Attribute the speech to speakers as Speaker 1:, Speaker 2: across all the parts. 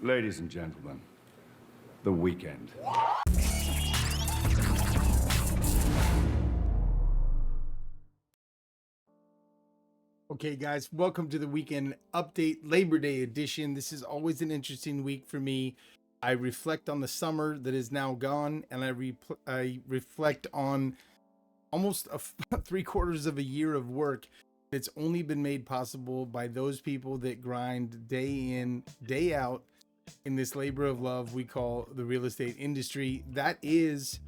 Speaker 1: Ladies and gentlemen, the weekend.
Speaker 2: Okay, guys, welcome to the weekend update, Labor Day edition. This is always an interesting week for me. I reflect on the summer that is now gone, and I reflect on almost 3/4 of a year of work that's only been made possible by those people that grind day in, day out in this labor of love we call the real estate industry. That is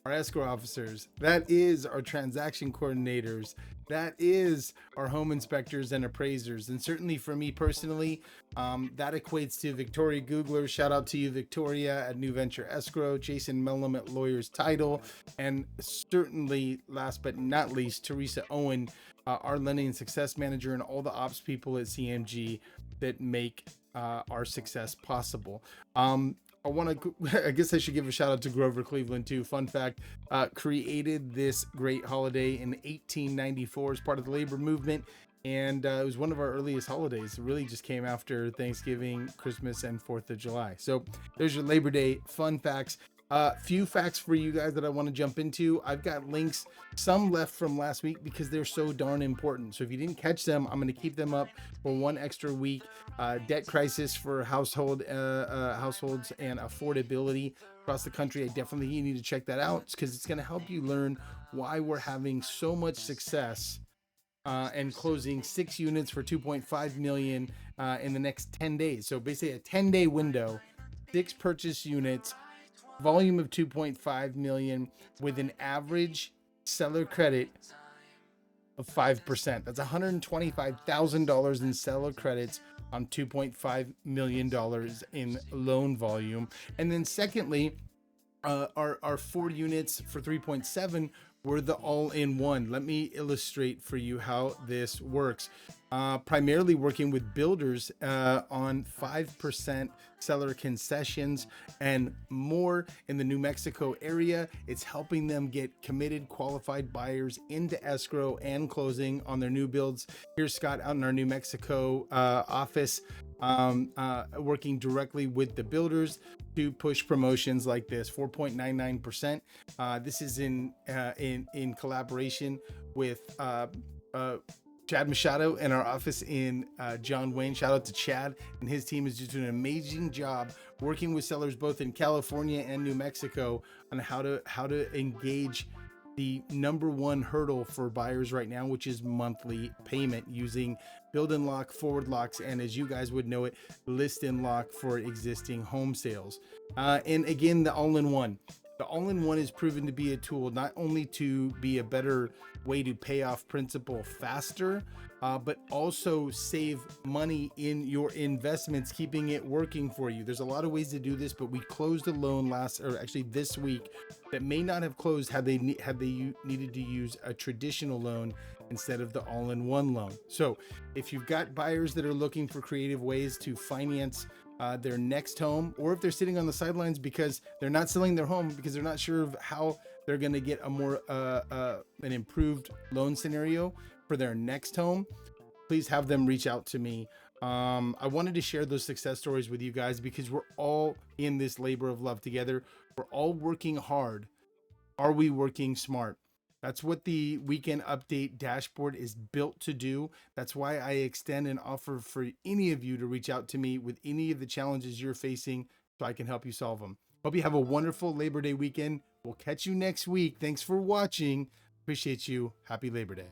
Speaker 2: our escrow officers, that is our transaction coordinators, that is our home inspectors and appraisers. And certainly for me personally, that equates to Victoria Gugler. Shout out to you, Victoria, at New Venture Escrow, Jason Melim at Lawyers Title, and certainly last but not least, Theresa Owen, our lending and success manager, and all the ops people at CMG that make our success possible. I guess I should give a shout out to Grover Cleveland too. Fun fact, created this great holiday in 1894 as part of the labor movement. And it was one of our earliest holidays. It really just came after Thanksgiving, Christmas, and 4th of July. So there's your Labor Day fun facts. Few facts for you guys that I want to jump into. I've got links, some left from last week because they're so darn important. So if you didn't catch them, I'm going to keep them up for one extra week. Debt crisis for households and affordability across the country. I definitely need to check that out because it's going to help you learn why we're having so much success and closing 6 units for 2.5 million in the next 10 days. So basically a 10-day window, 6 purchase units, volume of 2.5 million with an average seller credit of 5%. That's $125,000 in seller credits on $2.5 million in loan volume. And then secondly, our 4 units for 3.7 were the all-in-one. Let me illustrate for you how this works. Primarily working with builders on 5% seller concessions and more in the New Mexico area. It's helping them get committed, qualified buyers into escrow and closing on their new builds. Here's Scott out in our New Mexico office, working directly with the builders to push promotions like this, 4.99%. This is in collaboration with Chad Machado and our office in John Wayne. Shout out to Chad, and his team is just doing an amazing job working with sellers both in California and New Mexico on how to engage the number one hurdle for buyers right now, which is monthly payment, using build and lock, forward locks, and as you guys would know it, list and lock for existing home sales. And again, the all-in-one. The all-in-one is proven to be a tool not only to be a better way to pay off principal faster, but also save money in your investments, keeping it working for you. There's a lot of ways to do this, but we closed a loan this week that may not have closed had they needed to use a traditional loan instead of the all-in-one loan. So if you've got buyers that are looking for creative ways to finance their next home, or if they're sitting on the sidelines because they're not selling their home because they're not sure of how they're going to get a more an improved loan scenario for their next home, please have them reach out to me. I wanted to share those success stories with you guys because we're all in this labor of love together. We're all working hard. Are we working smart? That's what the weekend update dashboard is built to do. That's why I extend an offer for any of you to reach out to me with any of the challenges you're facing so I can help you solve them. Hope you have a wonderful Labor Day weekend. We'll catch you next week. Thanks for watching. Appreciate you. Happy Labor Day.